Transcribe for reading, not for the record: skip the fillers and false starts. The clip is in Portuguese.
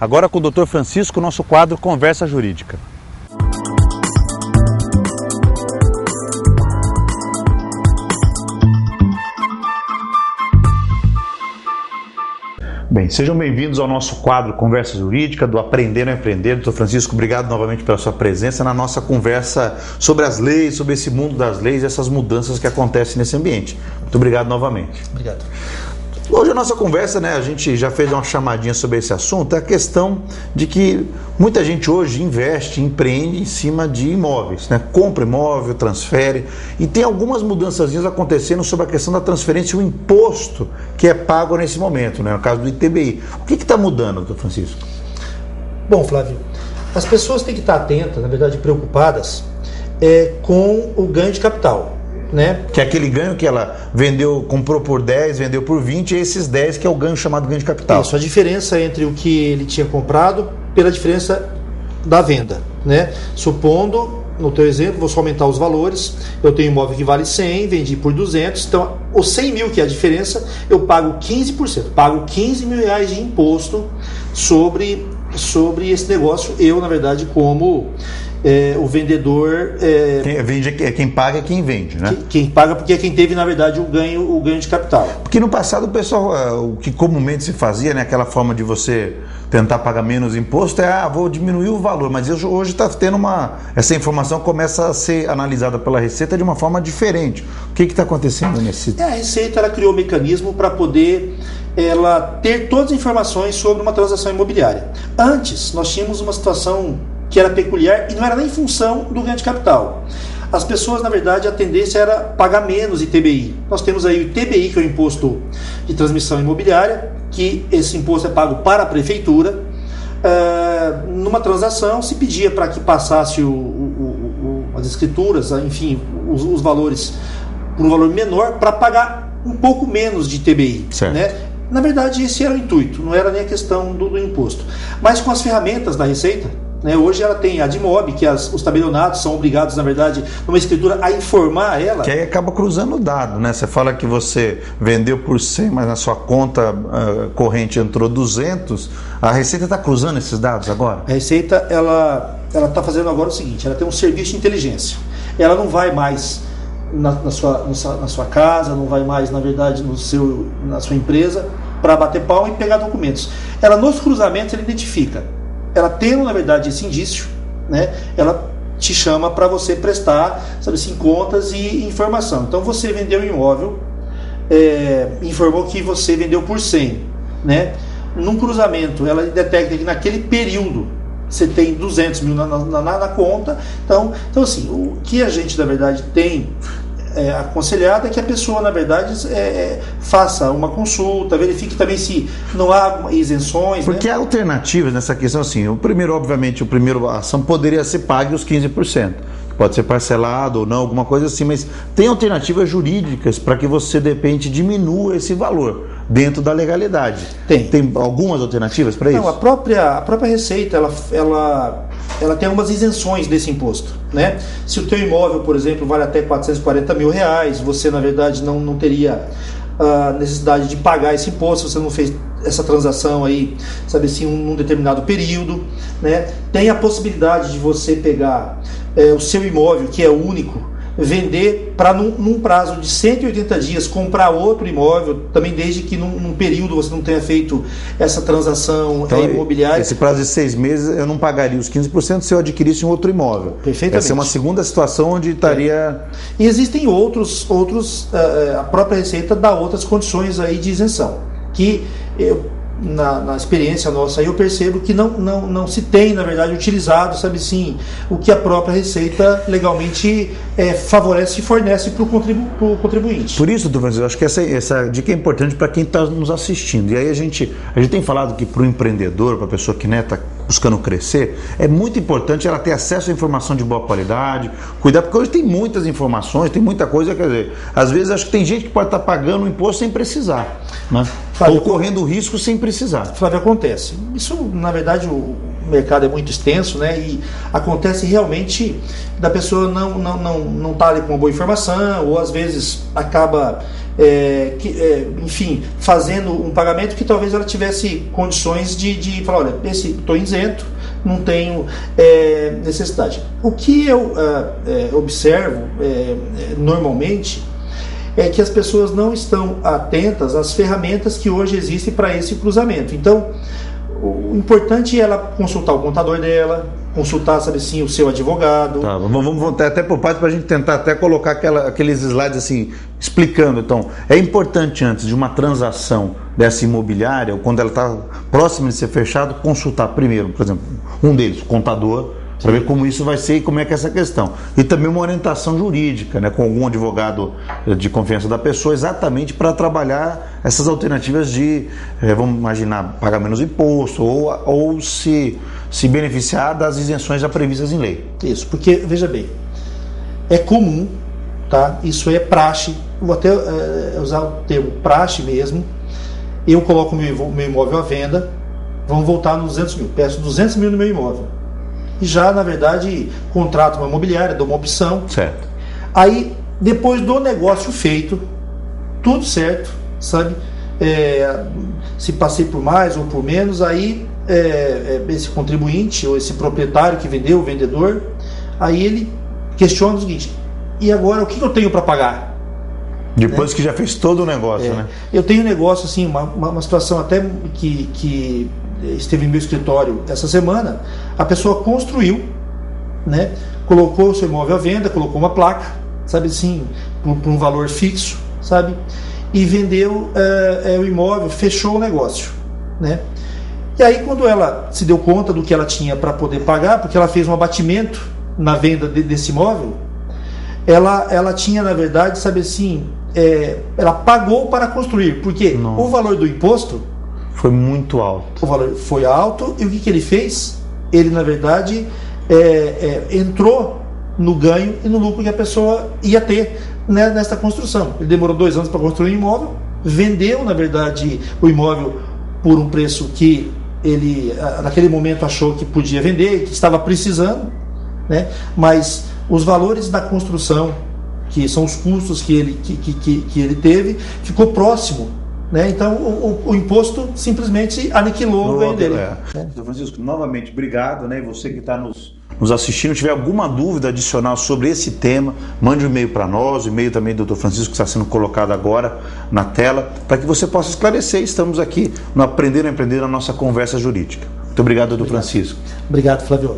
Agora com o Dr. Francisco, nosso quadro Conversa Jurídica. Bem, sejam bem-vindos ao nosso quadro Conversa Jurídica do Aprendendo a Empreender. Doutor Francisco, obrigado novamente pela sua presença na nossa conversa sobre as leis, sobre esse mundo das leis e essas mudanças que acontecem nesse ambiente. Muito obrigado novamente. Obrigado. Hoje a nossa conversa, a gente já fez uma chamadinha sobre esse assunto, é a questão de que muita gente hoje investe, empreende em cima de imóveis, compra imóvel, transfere, e tem algumas mudanças acontecendo sobre a questão da transferência e o imposto que é pago nesse momento, no caso do ITBI. O que está mudando, doutor Francisco? Bom, Flávio, as pessoas têm que estar atentas, na verdade preocupadas, com o ganho de capital. Que é aquele ganho que ela vendeu, comprou por 10, vendeu por 20, e esses 10 que é o ganho chamado ganho de capital. Isso, a diferença entre o que ele tinha comprado pela diferença da venda. Supondo, no teu exemplo, vou só aumentar os valores, eu tenho um imóvel que vale 100, vendi por 200, então os 100 mil que é a diferença, eu pago 15%, pago 15 mil reais de imposto sobre esse negócio, eu, na verdade, como... o vendedor... Quem vende quem paga é quem vende, Quem paga porque é quem teve, na verdade, o ganho de capital. Porque no passado o pessoal, o que comumente se fazia, aquela forma de você tentar pagar menos imposto, vou diminuir o valor, mas hoje está tendo essa informação começa a ser analisada pela Receita de uma forma diferente. O que está acontecendo nesse... A Receita ela criou um mecanismo para poder ela ter todas as informações sobre uma transação imobiliária. Antes, nós tínhamos uma situação que era peculiar e não era nem em função do ganho de capital. As pessoas, na verdade, a tendência era pagar menos ITBI. Nós temos aí o ITBI, que é o Imposto de Transmissão Imobiliária, que esse imposto é pago para a Prefeitura. Numa transação, se pedia para que passasse as escrituras, enfim, os valores por um valor menor, para pagar um pouco menos de ITBI. Na verdade, esse era o intuito, não era nem a questão do imposto. Mas com as ferramentas da Receita, hoje ela tem a DIMOB, que os tabelionatos são obrigados, na verdade, numa escritura, a informar ela. Que aí acaba cruzando o dado, Você fala que você vendeu por 100, mas na sua conta corrente entrou 200. A Receita está cruzando esses dados agora? A Receita, ela está fazendo agora o seguinte, ela tem um serviço de inteligência. Ela não vai mais na sua casa, não vai mais, na verdade, na sua empresa, para bater pau e pegar documentos. Ela, nos cruzamentos, ela identifica. Ela tendo, na verdade, esse indício, ela te chama para você prestar, contas e informação. Então, você vendeu um imóvel, informou que você vendeu por 100, Num cruzamento, ela detecta que naquele período você tem 200 mil na conta. Então, assim, o que a gente, na verdade, tem aconselhado é que a pessoa, na verdade, faça uma consulta, verifique também se não há isenções. Porque há alternativas nessa questão, assim, obviamente, a primeira ação poderia ser pague os 15%. Pode ser parcelado ou não, alguma coisa assim, mas tem alternativas jurídicas para que você, de repente, diminua esse valor dentro da legalidade. Tem algumas alternativas para isso? Não, a própria Receita, ela tem algumas isenções desse imposto, Se o teu imóvel, por exemplo, vale até 440 mil reais, você, na verdade, não teria a necessidade de pagar esse imposto, se você não fez essa transação aí, num determinado período, Tem a possibilidade de você pegar o seu imóvel, que é único, vender para num prazo de 180 dias, comprar outro imóvel, também desde que num período você não tenha feito essa transação imobiliária. Esse prazo de 6 meses eu não pagaria os 15% se eu adquirisse um outro imóvel. Perfeitamente. Essa é uma segunda situação onde estaria... E existem outros a própria Receita dá outras condições aí de isenção, que na experiência nossa, eu percebo que não se tem, na verdade, utilizado, o que a própria Receita legalmente favorece e fornece para o contribuinte. Por isso, doutor Francisco, eu acho que essa dica é importante para quem está nos assistindo. E aí a gente tem falado que para o empreendedor, para a pessoa que está buscando crescer, é muito importante ela ter acesso à informação de boa qualidade, cuidar, porque hoje tem muitas informações, tem muita coisa, quer dizer, às vezes acho que tem gente que pode estar pagando o imposto sem precisar, ou correndo risco sem precisar. Flávio, acontece. Isso, na verdade, o mercado é muito extenso, e acontece realmente da pessoa não estar ali com uma boa informação, ou às vezes acaba enfim, fazendo um pagamento que talvez ela tivesse condições de falar, olha, estou isento, não tenho necessidade. O que eu observo normalmente é que as pessoas não estão atentas às ferramentas que hoje existem para esse cruzamento. Então, o importante é ela consultar o contador dela, consultar, sabe assim, o seu advogado. Tá, vamos até por parte para a gente tentar até colocar aqueles slides assim, explicando. Então, é importante antes de uma transação dessa imobiliária, ou quando ela está próxima de ser fechada, consultar primeiro, por exemplo, um deles, o contador, para ver como isso vai ser e como é que é essa questão. E também uma orientação jurídica, né, com algum advogado de confiança da pessoa, exatamente para trabalhar essas alternativas de, vamos imaginar, pagar menos imposto ou se beneficiar das isenções já previstas em lei. Isso, porque, veja bem, é comum, tá? Isso é praxe, vou até usar o termo praxe mesmo, eu coloco meu imóvel à venda, vamos voltar nos 200 mil, peço 200 mil no meu imóvel. E já, na verdade, contrato uma imobiliária, dou uma opção. Certo. Aí, depois do negócio feito, tudo certo, sabe? Se passei por mais ou por menos, aí esse contribuinte ou esse proprietário que vendeu, o vendedor, aí ele questiona o seguinte: e agora o que eu tenho para pagar? Depois, né, que já fez todo o negócio, né? Eu tenho um negócio, assim, uma situação até que esteve em meu escritório essa semana. A pessoa construiu, né, colocou o seu imóvel à venda, colocou uma placa, sabe assim, por um valor fixo, sabe, e vendeu o imóvel, fechou o negócio, né? E aí, quando ela se deu conta do que ela tinha para poder pagar, porque ela fez um abatimento na venda desse imóvel, ela tinha, na verdade, sabe assim, ela pagou para construir, porque o valor do imposto foi muito alto. O valor foi alto, e o que ele fez? Ele, na verdade, entrou no ganho e no lucro que a pessoa ia ter, né, nesta construção. Ele demorou 2 anos para construir um imóvel, vendeu, na verdade, o imóvel por um preço que ele, naquele momento, achou que podia vender, que estava precisando, né? Mas os valores da construção, que são os custos que ele teve, ficou próximo, né? Então o imposto simplesmente aniquilou o ganho dele. Doutor Francisco, novamente, obrigado, né? E você que está nos assistindo, tiver alguma dúvida adicional sobre esse tema, mande um e-mail para nós, o e-mail também do Dr. Francisco, que está sendo colocado agora na tela, para que você possa esclarecer. Estamos aqui no Aprender a Empreender, na nossa conversa jurídica. Muito obrigado, Dr. Francisco. Obrigado, Flávio.